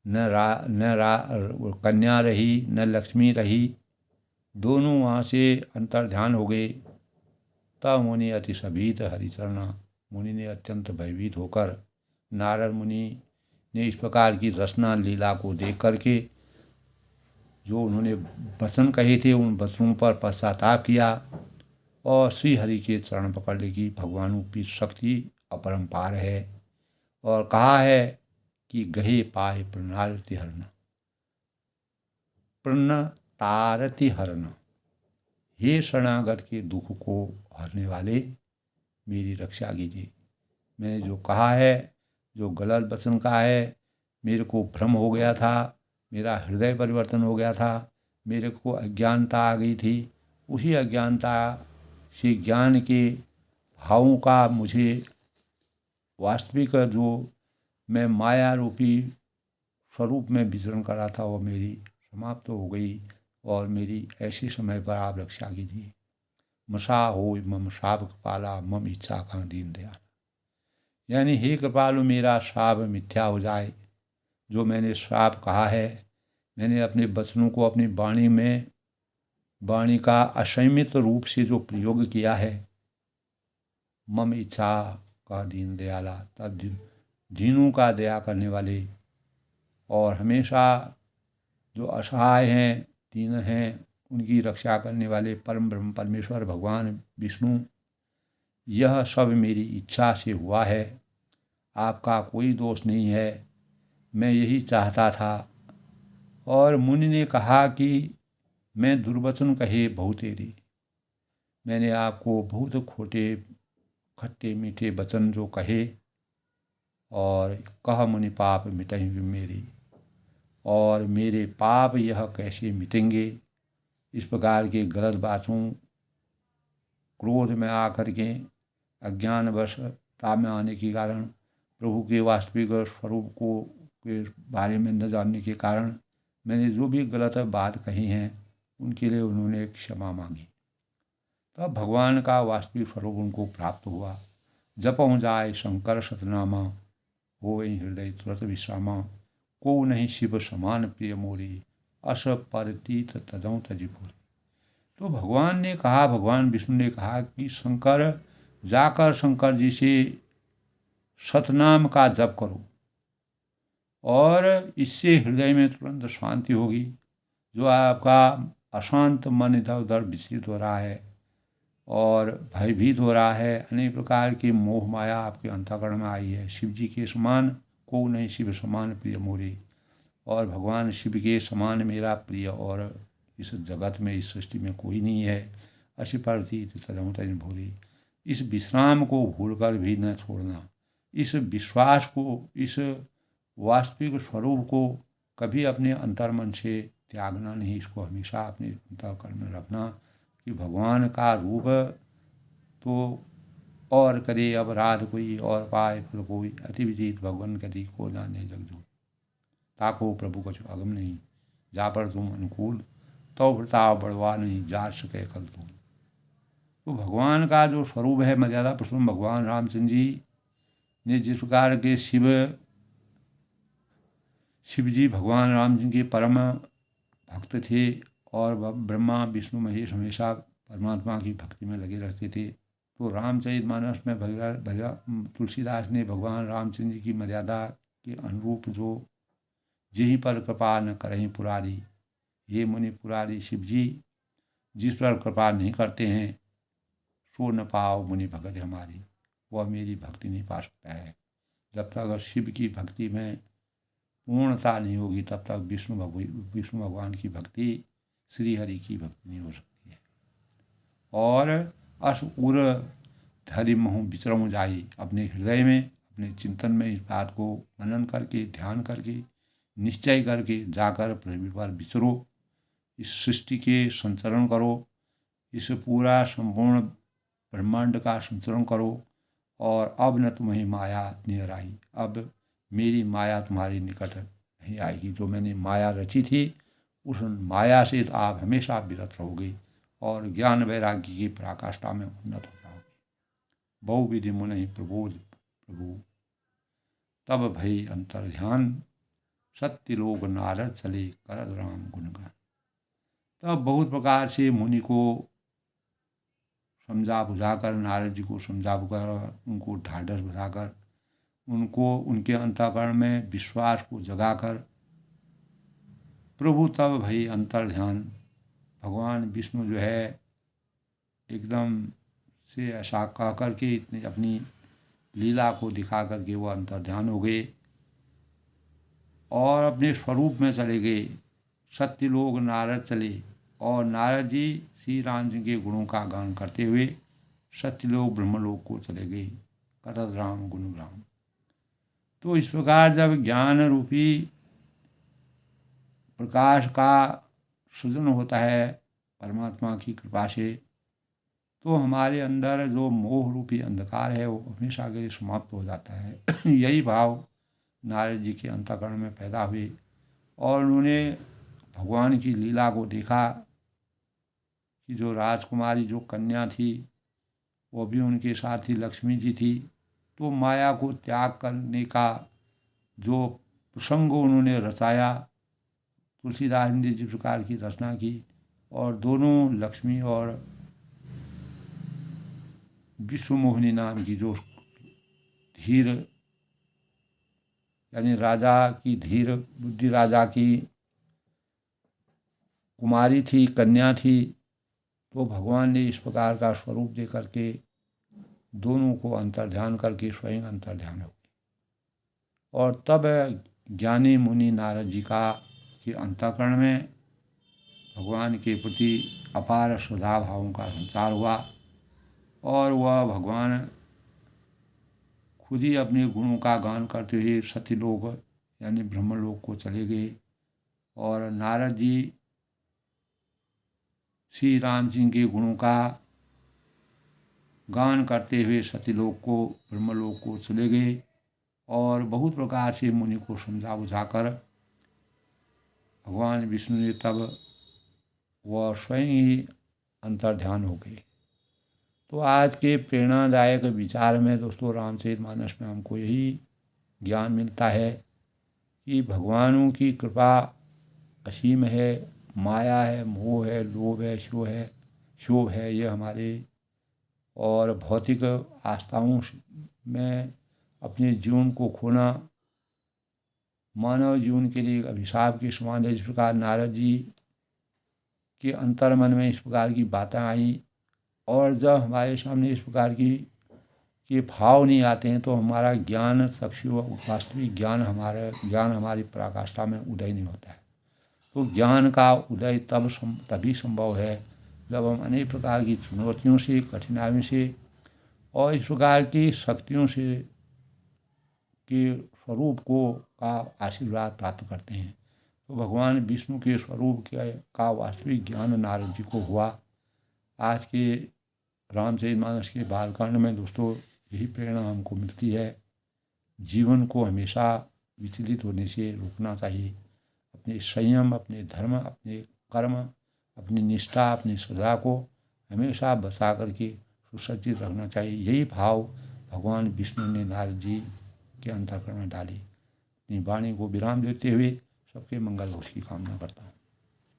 न कन्या रही न लक्ष्मी रही, दोनों वहाँ से अंतर्ध्यान हो गए। तब मुनि अति सभीत हरिचरणा, मुनि ने अत्यंत भयभीत होकर नारद मुनि ने इस प्रकार की रचना लीला को देख करके जो उन्होंने वचन कहे थे उन वचनों पर पश्चाताप किया और श्री हरि के चरण पकड़ ले कि भगवान की शक्ति अपरंपार है। और कहा है कि गहे पाए प्रणतारति हरण, हे शरणागत के दुख को हरने वाले मेरी रक्षा कीजिए। मैंने जो कहा है, जो गलत वचन कहा है, मेरे को भ्रम हो गया था, मेरा हृदय परिवर्तन हो गया था, मेरे को अज्ञानता आ गई थी। उसी अज्ञानता से ज्ञान के भावों का मुझे वास्तविक जो मैं माया रूपी स्वरूप में विचरण कर रहा था वो मेरी समाप्त हो गई और मेरी ऐसे समय पर आप रक्षा कीजिए। मसा हो मम श्राप कृपाला मम इच्छा का दीन दयाल, यानी हे कृपालु मेरा श्राप मिथ्या हो जाए। जो मैंने श्राप कहा है, मैंने अपने वचनों को अपनी वाणी का असंयमित रूप से जो प्रयोग किया है, मम इच्छा का दीन दयाला, तब दीनों का दया करने वाले और हमेशा जो असहाय हैं, दीन हैं, उनकी रक्षा करने वाले परम ब्रह्म परमेश्वर भगवान विष्णु, यह सब मेरी इच्छा से हुआ है, आपका कोई दोष नहीं है। मैं यही चाहता था। और मुनि ने कहा कि मैं दुर्वचन कहे बहुतेरे, मैंने आपको बहुत खोटे खट्टे मीठे वचन जो कहे, और कह मुनि पाप मिटेंगे मेरे, और मेरे पाप यह कैसे मिटेंगे। इस प्रकार के गलत बातों, क्रोध में आकर के अज्ञानवशता में आने के कारण, प्रभु के वास्तविक स्वरूप को के बारे में न जानने के कारण मैंने जो भी गलत बात कही हैं उनके लिए उन्होंने क्षमा मांगी। तब भगवान का वास्तविक स्वरूप उनको प्राप्त हुआ। जपऊँ जाए शंकर सतनामा, हो हृदय तुरत विश्रामा, को नहीं शिव समान प्रिय मोरी, अस परतीत तजौ तजिपुरी। तो भगवान ने कहा, भगवान विष्णु ने कहा कि शंकर जाकर शंकर जी से सतनाम का जप करो और इससे हृदय में तुरंत शांति होगी। जो आपका अशांत मन इधर उधर विचलित हो रहा है और भयभीत हो रहा है, अनेक प्रकार की मोह माया आपके अंतःकरण में आई है, शिव जी के समान को नहीं शिव समान प्रिय मोरी, और भगवान शिव के समान मेरा प्रिय और इस जगत में, इस सृष्टि में कोई नहीं है। अशी प्रतीत तदहु तनि भूरि। इस विश्राम को भूलकर भी न छोड़ना, इस विश्वास को, इस वास्तविक स्वरूप को कभी अपने अंतर्मन से त्यागना नहीं। इसको हमेशा अपने अंतःकरण में रखना कि भगवान का रूप तो और करे अपराध कोई, और पाए फल कोई, अति विचित भगवान कति को जाने जग जो। ताको प्रभु कछु अगम नहीं, जा पर तुम अनुकूल, तो प्रताप बढ़वा नहीं, जा सके कल तुम। तो भगवान का जो स्वरूप है मर्यादा पुरुषोत्तम भगवान रामचंद्र जी ने जिस प्रकार के शिव जी भगवान राम जी के परम भक्त थे, और ब्रह्मा विष्णु महेश हमेशा परमात्मा की भक्ति में लगे रहते थे। तो रामचरितमानस में तुलसीदास ने भगवान रामचंद्र जी की मर्यादा के अनुरूप जो यहीं पर कृपा न करें पुरारी, ये मुनि पुरारी शिव जी जिस पर कृपा नहीं करते हैं, सो न पाओ मुनि भगत हमारी, वह मेरी भक्ति नहीं पा सकता है। जब तक अगर शिव की भक्ति में पूर्णता नहीं होगी, तब तक विष्णु भगवान की भक्ति, श्री हरि की भक्ति नहीं हो सकती है। और अस उर धरि महु विचरऊँ जाई, अपने हृदय में, अपने चिंतन में इस बात को मनन करके, ध्यान करके, निश्चय करके जाकर पृथ्वी पर विचरो, इस सृष्टि के संचरण करो, इस पूरा संपूर्ण ब्रह्मांड का संचरण करो। और अब न तुम्हें माया नियर आई, अब मेरी माया तुम्हारे निकट नहीं आएगी। जो मैंने माया रची थी, उस माया से आप हमेशा विरत रहोगे और ज्ञान वैराग्य की पराकाष्ठा में उन्नत हो जाओगे। बहुविधि मुनि प्रबोध प्रभु, तब भई अंतर ध्यान, सत्य लोग नारद चले करत राम गुणगान। तब बहुत प्रकार से मुनि को समझा बुझाकर, नारद जी को समझा बुझाकर, उनको ढाढ़स बधाकर, उनको उनके अंतःकरण में विश्वास को जगाकर, प्रभु तब भई अंतर ध्यान, भगवान विष्णु जो है एकदम से ऐसा कह करके, इतनी अपनी लीला को दिखा करके वो अंतर ध्यान हो गए और अपने स्वरूप में चले गए। सत्य लोग नारद चले, और नारद जी श्री राम जी के गुणों का गान करते हुए सत्यलोक ब्रह्मलोक को चले गए, करत राम गुणगान। तो इस प्रकार जब ज्ञान रूपी प्रकाश का सृजन होता है परमात्मा की कृपा से, तो हमारे अंदर जो मोह रूपी अंधकार है वो हमेशा के लिए समाप्त हो जाता है। यही भाव नारद जी के अंतःकरण में पैदा हुए, और उन्होंने भगवान की लीला को देखा कि जो राजकुमारी, जो कन्या थी, वो भी उनके साथ ही लक्ष्मी जी थी। तो माया को त्याग करने का जो प्रसंग उन्होंने रचाया, तुलसीदास ने जिस प्रकार की रचना की, और दोनों लक्ष्मी और विश्वमोहिनी नाम की जो धीर, यानी राजा की धीर बुद्धि राजा की कुमारी थी, कन्या थी, तो भगवान ने इस प्रकार का स्वरूप दे करके दोनों को अंतर्ध्यान करके स्वयं अंतर्ध्यान हो गए। और तब ज्ञानी मुनि नारद जी का के अंतःकरण में भगवान के प्रति अपार श्रद्धा भावों का संचार हुआ, और वह भगवान खुद ही अपने गुणों का गान करते हुए सत्यलोक यानी ब्रह्मलोक को चले गए। और नारद जी श्री राम जी के गुणों का गान करते हुए सत्यलोक को, ब्रह्मलोक को चले गए, और बहुत प्रकार से मुनि को समझा बुझाकर भगवान विष्णु ने तब वह स्वयं ही अंतर्ध्यान हो गए। तो आज के प्रेरणादायक विचार में दोस्तों, रामचरितमानस में हमको यही ज्ञान मिलता है कि भगवानों की कृपा असीम है, माया है, मोह है, लोभ है, शोभ है, ये हमारे और भौतिक आस्थाओं में अपने जीवन को खोना मानव जीवन के लिए अभिशाप के समान है। इस प्रकार नारद जी के अंतर्मन में इस प्रकार की बातें आई, और जब हमारे सामने इस प्रकार की भाव नहीं आते हैं, तो हमारा ज्ञान चक्षु वास्तविक ज्ञान हमारी पराकाष्ठा में उदय नहीं होता है। तो ज्ञान का उदय तभी संभव है जब हम अनेक प्रकार की चुनौतियों से, कठिनाइयों से और इस प्रकार की शक्तियों से के स्वरूप का आशीर्वाद प्राप्त करते हैं। तो भगवान विष्णु के स्वरूप का वास्तविक ज्ञान नारद जी को हुआ। आज के रामचरितमानस के बालकांड में दोस्तों यही प्रेरणा हमको मिलती है। जीवन को हमेशा विचलित होने से रोकना चाहिए। अपने संयम, अपने धर्म, अपने कर्म, अपनी निष्ठा, अपनी श्रद्धा को हमेशा बचा करके सुसज्जित रखना चाहिए। यही भाव भगवान विष्णु ने नारद जी के अंतःकरण में डाली। अपनी वाणी को विराम देते हुए सबके मंगल हो उसकी कामना करता हूँ।